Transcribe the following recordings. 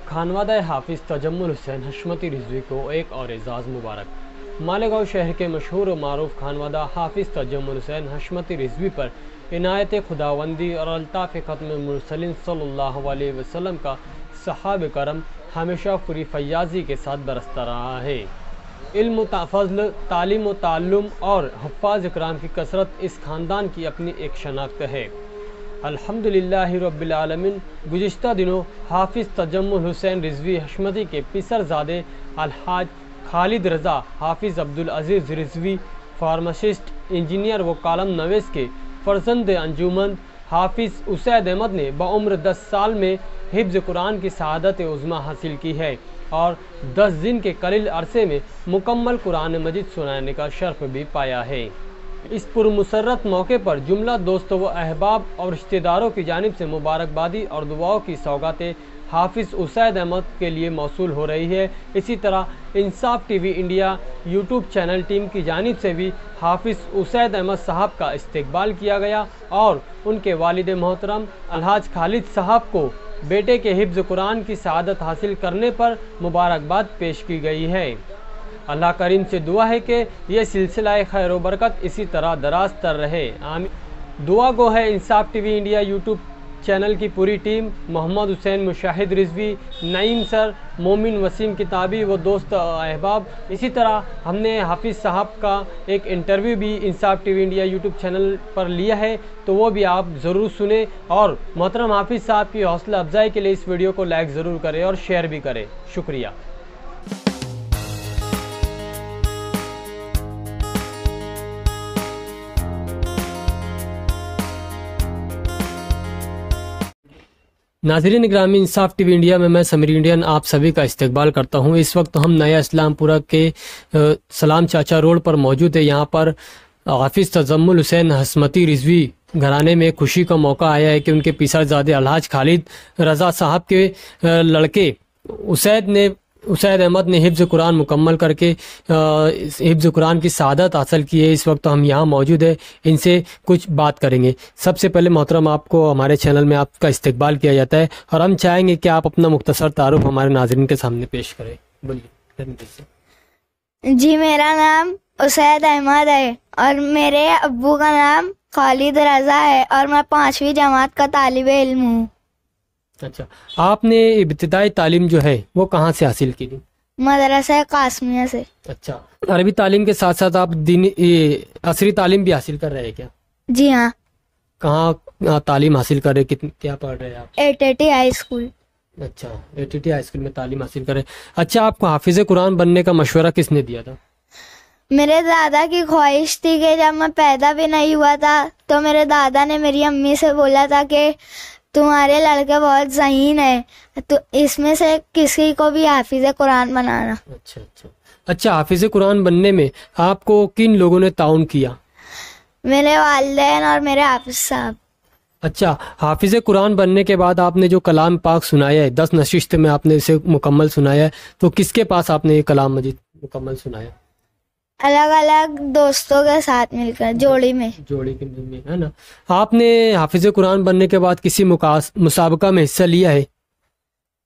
खानवादा हाफिज़ तजम्मुल हुसैन हशमती रिजवी को एक और एजाज़ मुबारक। मालेगांव शहर के मशहूर और मारूफ खानवादा हाफिज़ तजम्मुल हुसैन हशमती रिजवी पर इनायत खुदावंदी और अल्ताफ़ ख़त्म मुरसलीन सल्लल्लाहु अलैहि वसल्लम का सहाब करम हमेशा पूरी फयाज़ी के साथ बरसता रहा है। इल्म फज़ल, तालीम व ताल्लुम और हफ़ाज़ इकराम की कसरत इस ख़ानदान की अपनी एक शनाख्त है। अल्हम्दुलिल्लाहि रब्बिल आलमीन। गुज़िश्ता दिनों हाफिज़ तजम्मुल हुसैन रिजवी हशमती के पिसरज़ादे अलहाज खालिद रज़ा हाफिज़ अब्दुल अज़ीज़ रिजवी फार्मासिस्ट, इंजीनियर व कालम नवीस के फ़र्ज़ंद अंजुमन हाफिज़ उसैद अहमद ने बउम्र 10 साल में हिफ्ज़ कुरान की सआदत उज़्मा हासिल की है और 10 दिन के कलील अरसे में मुकम्मल कुरान मजीद सुनाने का शर्फ भी पाया है। इस पुरमुसर्रत मौके पर जुमला दोस्तों व अहबाब और रिश्तेदारों की जानिब से मुबारकबादी और दुआओं की सौगातें हाफिज़ उसैद अहमद के लिए मौसूल हो रही है। इसी तरह Insaf TV India YouTube channel team की जानिब से भी हाफिज़ उसैद अहमद साहब का इस्तकबाल किया गया और उनके वालिद मोहतरम अलहाज खालिद साहब को बेटे के हिफ्ज़ कुरान की सआदत हासिल करने पर मुबारकबाद पेश की गई है। अल्लाह करीम से दुआ है कि यह सिलसिला खैर व बरकत इसी तरह दराज तर रहे, आमीन। दुआ गो है इंसाफ टीवी इंडिया यूट्यूब चैनल की पूरी टीम, मोहम्मद हुसैन मुशाहिद रिजवी, नईम सर, मोमिन वसीम किताबी व दोस्त अहबाब। इसी तरह हमने हाफिज़ साहब का एक इंटरव्यू भी इंसाफ टीवी इंडिया यूट्यूब चैनल पर लिया है, तो वो भी आप ज़रूर सुने और मोहतरम हाफिज़ साहब की हौसला अफजाई के लिए इस वीडियो को लाइक ज़रूर करें और शेयर भी करें। शुक्रिया। नाज़रीन ग्रामी, इंसाफ टीवी इंडिया में मैं समीर इंडियन आप सभी का इस्तकबाल करता हूं। इस वक्त हम नया इस्लामपुरा के सलाम चाचा रोड पर मौजूद है। यहां पर हाफिज़ तजम्मुल हुसैन हशमती रिजवी घराने में खुशी का मौका आया है कि उनके पिसरज़ादे अलहाज खालिद रज़ा साहब के लड़के उसैद अहमद ने हिफ्ज़ कुरान मुकम्मल करके हिफ्ज़ कुरान की सआदत हासिल की है। इस वक्त हम यहाँ मौजूद है, इनसे कुछ बात करेंगे। सबसे पहले मोहतरम, आपको हमारे चैनल में आपका इस्तकबाल किया जाता है और हम चाहेंगे कि आप अपना मुख्तसर तारुफ हमारे नाज़रीन के सामने पेश करें। बोलिए। जी, मेरा नाम उसैद अहमद है और मेरे अब्बू का नाम खालिद रज़ा है और मैं 5वीं जमात का तालिबे इल्म हूँ। अच्छा, आपने इब्तिदाई तालीम जो है वो कहाँ से हासिल की थी? मदरसा कासमिया से। अच्छा, अरबी तालीम के साथ साथ आप असरी तालीम भी हासिल कर रहे हैं क्या? जी हाँ। कहाँ तालीम हासिल कर रहे हैं, क्या पढ़ रहे हैं आप? ATT high school. अच्छा, एटीटी हाई स्कूल में तालीम हासिल कर रहे हैं। अच्छा, आपको हाफिज़ कुरान बनने का मशवरा किसने दिया था? मेरे दादा की ख्वाहिश थी कि जब मैं पैदा भी नहीं हुआ था तो मेरे दादा ने मेरी अम्मी से बोला था कि तुम्हारे लड़के बहुत ज़हीन है, तो इसमें से किसी को भी हाफिज़ कुरान बनाना। अच्छा, हाफिज़ कुरान बनने में आपको किन लोगों ने ताउन किया? मेरे वालिदैन और मेरे हाफिज़ साहब। अच्छा, हाफिज़ कुरान बनने के बाद आपने जो कलाम पाक सुनाया है, 10 नशिस्त में आपने इसे मुकम्मल सुनाया है, तो किसके पास आपने ये कलाम मजीद मुकम्मल सुनाया? अलग अलग दोस्तों के साथ मिलकर, जोड़ी में है ना। आपने हाफिज़ कुरान बनने के बाद किसी मुसाबका में हिस्सा लिया है?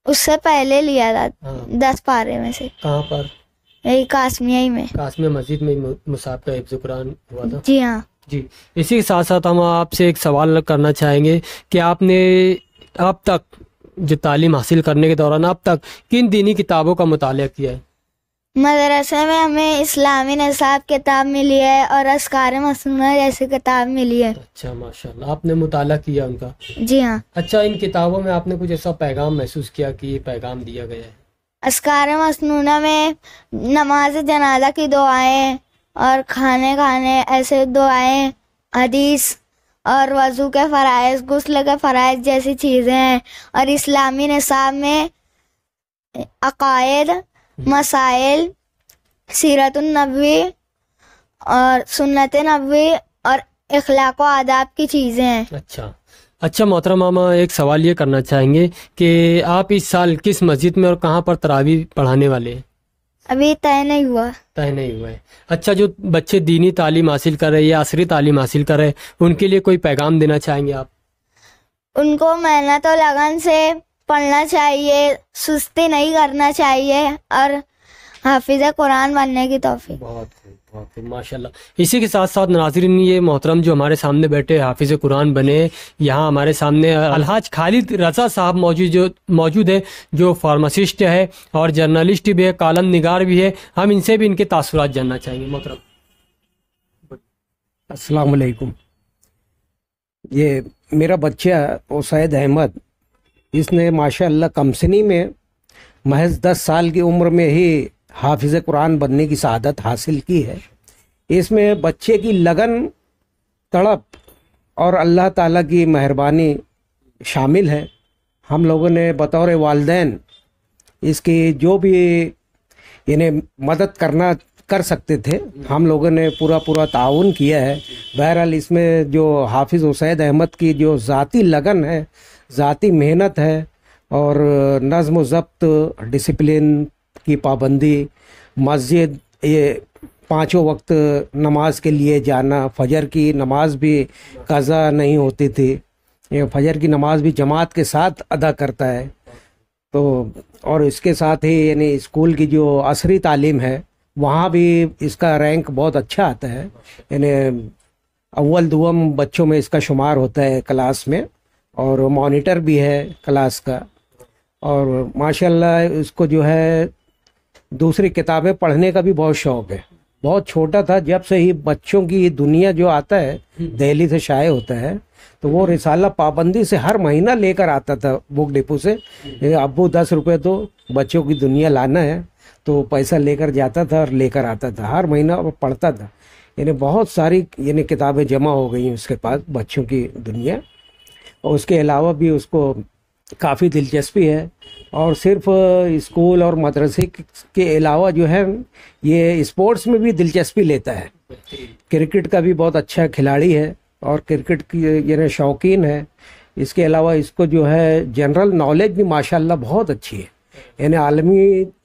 उससे पहले लिया था। 10 पारे में से। कहाँ पर? यही कासमिया में, कासमिया मस्जिद में मुसाबका हिफ्ज़ कुरान हुआ था। जी हाँ जी। इसी के साथ साथ हम आपसे एक सवाल करना चाहेंगे कि आपने अब तक जो तालीम हासिल करने के दौरान अब तक किन दीनी किताबों का मुतालिया किया है? मदरसे में हमें इस्लामी निसाब किताब मिली है और अस्कार मसनूना जैसी किताब मिली है। अच्छा, माशाल्लाह, आपने मुताला किया उनका? जी हाँ। अच्छा, इन किताबों में आपने कुछ ऐसा पैगाम महसूस किया कि ये पैगाम दिया गया है? अस्कार मसनूना में नमाज जनाजा की दुआएं और खाने ऐसे दुआएं, हदीस और वज़ू के फ़राइज़, गुस्ल के फ़राइज़ जैसी चीज़ें हैं। और इस्लामी निसाब में अक़ायद, मसाइल, सीरतुन नबवी और सुन्नत नबवी और इखलाक व आदाब की चीज़ें हैं। अच्छा मोहतरमा, हम एक सवाल ये करना चाहेंगे कि आप इस साल किस मस्जिद में और कहाँ पर तरावी पढ़ाने वाले हैं? अभी तय नहीं हुआ है। अच्छा, जो बच्चे दीनी तालीम हासिल कर रहे हैं या असरी तालीम हासिल कर रहे हैं, उनके लिए कोई पैगाम देना चाहेंगे आप? उनको मेहनत और लगन से पढ़ना चाहिए, सुस्ती नहीं करना चाहिए और हाफिज़ कुरान बनने की तौफीक। बहुत खूब माशाल्लाह। इसी के साथ साथ नाज़रीन, ये मोहतरम जो हमारे सामने बैठे हाफिज़ कुरान बने, यहाँ हमारे सामने अलहाज खालिद रज़ा साहब मौजूद है, जो फार्मासिस्ट है और जर्नलिस्ट भी है, कॉलम निगार भी है। हम इनसे भी इनके तासुरात जानना चाहेंगे। मोहतरम, अस्सलाम वालेकुम। ये मेरा बच्चा उसैद अहमद, इसने माशाअल्लाह कमसनी में महज 10 साल की उम्र में ही हाफिज़ कुरान बनने की सआदत हासिल की है। इसमें बच्चे की लगन, तड़प और अल्लाह ताला की मेहरबानी शामिल है। हम लोगों ने बतौर वालिदैन इसकी जो भी इन्हें मदद कर सकते थे, हम लोगों ने पूरा ताउन किया है। बहरहाल इसमें जो हाफिज़ उसैद अहमद की जो ज़ाती लगन है, ज़ाती मेहनत है और नज़्म व ज़ब्त, डिसिप्लिन की पाबंदी, मस्जिद, ये 5 वक्त नमाज के लिए जाना, फजर की नमाज भी कज़ा नहीं होती थी, ये फजर की नमाज भी जमात के साथ अदा करता है। तो और इसके साथ ही यानी स्कूल की जो असरी तालीम है वहाँ भी इसका रैंक बहुत अच्छा आता है, यानी अव्वल दुआम बच्चों में इसका शुमार होता है क्लास में, और मॉनिटर भी है क्लास का। और माशाल्लाह इसको जो है दूसरी किताबें पढ़ने का भी बहुत शौक़ है। बहुत छोटा था जब से ही बच्चों की दुनिया जो आता है दिल्ली से शाये होता है, तो वो रिसाला पाबंदी से हर महीना लेकर आता था बुक डिपो से। अब्बू 10 रुपये तो बच्चों की दुनिया लाना है, तो पैसा लेकर जाता था और लेकर आता था, हर महीना वो पढ़ता था। यानी बहुत सारी यानी किताबें जमा हो गई हैं उसके पास, बच्चों की दुनिया। और उसके अलावा भी उसको काफ़ी दिलचस्पी है, और सिर्फ स्कूल और मदरसे के अलावा जो है ये स्पोर्ट्स में भी दिलचस्पी लेता है। क्रिकेट का भी बहुत अच्छा खिलाड़ी है और क्रिकेट की यानी शौकीन है। इसके अलावा इसको जो है जनरल नॉलेज भी माशाल्लाह बहुत अच्छी है, यानी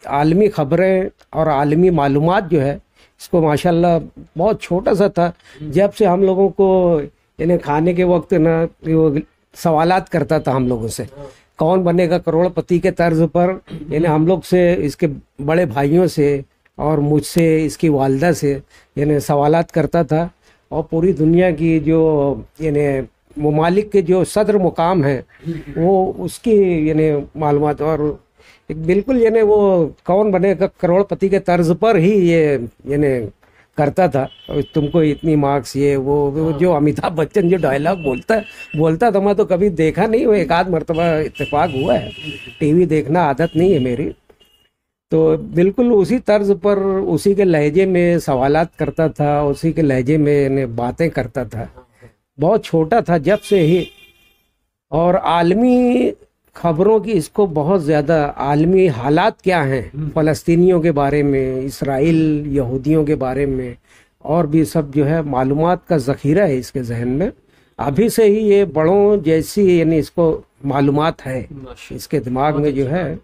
आलमी ख़बरें और आलमी मालूमात जो है इसको माशाल्लाह। बहुत छोटा सा था जब से हम लोगों को यानी खाने के वक्त ना वो सवालात करता था हम लोगों से, कौन बनेगा करोड़पति के तर्ज पर, यानी हम लोग से, इसके बड़े भाइयों से और मुझसे, इसकी वालदा से यानी सवालात करता था। और पूरी दुनिया की जो यानी ममालिक के जो सदर मुकाम है वो उसकी यानी मालूमात, और एक बिल्कुल यानी वो कौन बनेगा करोड़पति के तर्ज पर ही ये यानी करता था। तुमको इतनी मार्क्स, ये वो जो अमिताभ बच्चन जो डायलॉग बोलता था, मैं तो कभी देखा नहीं, वो एक आध मरतबा इत्तेफाक हुआ है, टीवी देखना आदत नहीं है मेरी। तो बिल्कुल उसी तर्ज पर, उसी के लहजे में सवालात करता था, उसी के लहजे में बातें करता था। बहुत छोटा था जब से ही, और आलमी खबरों की इसको बहुत ज़्यादा, आलमी हालात क्या हैं फ़लस्तीनियों के बारे में, इसराइल यहूदियों के बारे में, और भी सब जो है मालूमात का ज़ख़ीरा है इसके जहन में। अभी से ही ये बड़ों जैसी यानी इसको मालूमात है इसके दिमाग में, जो है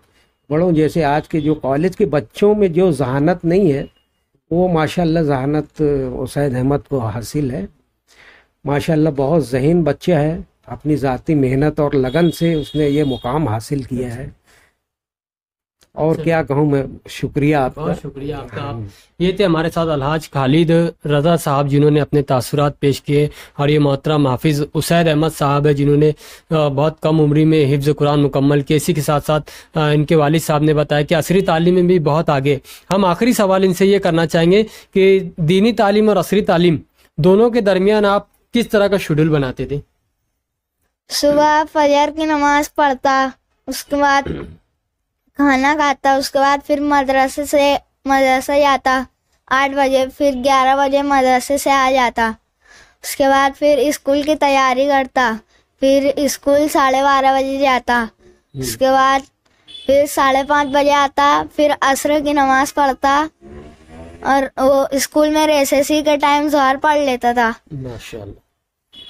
बड़ों जैसे। आज के जो कॉलेज के बच्चों में जो जहानत नहीं है वो माशाल्लाह जहानत उसैद अहमद को हासिल है। माशाल्लाह बहुत ज़हीन बच्चा है, अपनी ज़ाती मेहनत और लगन से उसने ये मुकाम हासिल किया है। और क्या कहूँ मैं, शुक्रिया आपका। बहुत शुक्रिया आपका। ये थे हमारे साथ अलहाज खालिद रज़ा साहब जिन्होंने अपने तासुरात पेश किए, और ये मोहतरम हाफिज़ उसैद अहमद साहब है जिन्होंने बहुत कम उम्री में हिफ्ज़ कुरान मुकम्मल किए। इसी के साथ साथ इनके वालिद साहब ने बताया कि असरी तालीम में भी बहुत आगे। हम आखिरी सवाल इनसे ये करना चाहेंगे कि दीनी तालीम और असरी तालीम दोनों के दरमियान आप किस तरह का शेड्यूल बनाते थे? सुबह फजर की नमाज पढ़ता, उसके बाद खाना खाता, उसके बाद फिर मदरसा जाता 8 बजे, फिर 11 बजे मदरसे से आ जाता। उसके बाद फिर स्कूल की तैयारी करता, फिर स्कूल 12:30 बजे जाता। उसके बाद फिर 5:30 बजे आता, फिर असर की नमाज पढ़ता, और वो स्कूल में रेसेसी के टाइम ज़ोहर पढ़ लेता था माशाल्लाह।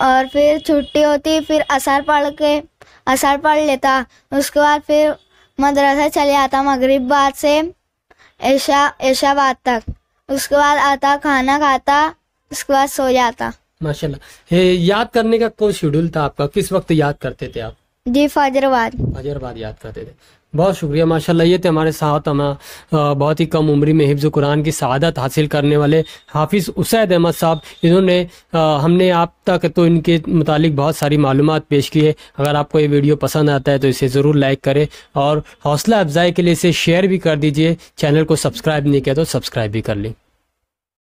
और फिर छुट्टी होती, फिर असर पढ़ लेता। उसके बाद फिर मदरसा चले आता मगरिब बाद से ऐशा बाद तक। उसके बाद आता, खाना खाता, उसके बाद सो जाता। माशाल्लाह। याद करने का कोई शेड्यूल था आपका? किस वक्त याद करते थे आप? جی فجرآباد. فجر بعد یاد کرتے تھے. بہت شکریہ. ماشاءاللہ یہ تھے ہمارے ساتھ بہت ہی کم عمری میں حفظ قرآن کی سعادت حاصل کرنے والے حافظ اسید احمد صاحب. انہوں نے ہم نے آپ تک تو ان کے متعلق بہت ساری معلومات پیش کی ہے. اگر آپ کو یہ ویڈیو پسند آتا ہے تو اسے ضرور لائک کریں اور حوصلہ افزائی کے لیے اسے شیئر بھی کر دیجئے. چینل کو سبسکرائب نہیں کیا تو سبسکرائب بھی کر لیں.